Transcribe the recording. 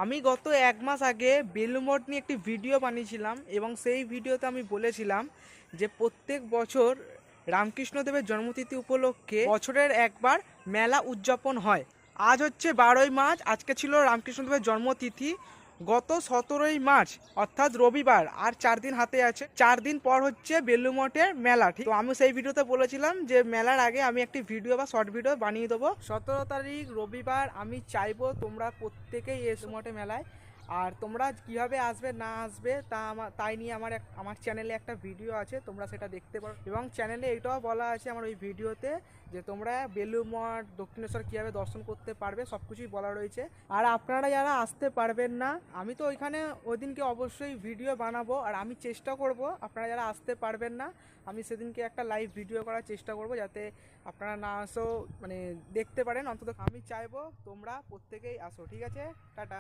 আমি গত এক মাস আগে বেলুড় নিয়ে একটি ভিডিও বানিয়েছিলাম এবং সেই ভিডিওতে আমি বলেছিলাম যে প্রত্যেক বছর রামকৃষ্ণদেবের জন্মতিথি উপলক্ষে বছরের একবার মেলা উদযাপন হয়। আজ হচ্ছে 12ই মার্চ, আজকে ছিল রামকৃষ্ণদেবের জন্মতিথি। গত 17ই মার্চ অর্থাৎ রবিবার, আর 4 দিন হাতে আছে। 4 দিন পর হচ্ছে বেলুড় মঠের মেলা। ঠিক তো আমি সেই ভিডিওতে বলেছিলাম যে মেলার আগে আমি একটি ভিডিও বা শর্ট ভিডিও বানিয়ে দেবো। 17 তারিখ রবিবার আমি চাইবো তোমরা প্রত্যেকেই এসো মঠে মেলায়। আর তোমরা কিভাবে আসবে না আসবে তাই নিয়ে আমার চ্যানেলে একটা ভিডিও আছে, তোমরা সেটা দেখতে পারো। এবং চ্যানেলে এইটাও বলা আছে আমার ওই ভিডিওতে যে তোমরা বেলুড় মঠ দক্ষিণেশ্বর কীভাবে দর্শন করতে পারবে, সব কিছুই বলা রয়েছে। আর আপনারা যারা আসতে পারবেন না, আমি তো ওইখানে ওই দিনকে অবশ্যই ভিডিও বানাবো। আর আমি চেষ্টা করব আপনারা যারা আসতে পারবেন না, আমি সেদিনকে একটা লাইভ ভিডিও করার চেষ্টা করব যাতে আপনারা না আসো, মানে দেখতে পারেন অন্তত। আমি চাইবো তোমরা প্রত্যেকেই আসো। ঠিক আছে, টাটা।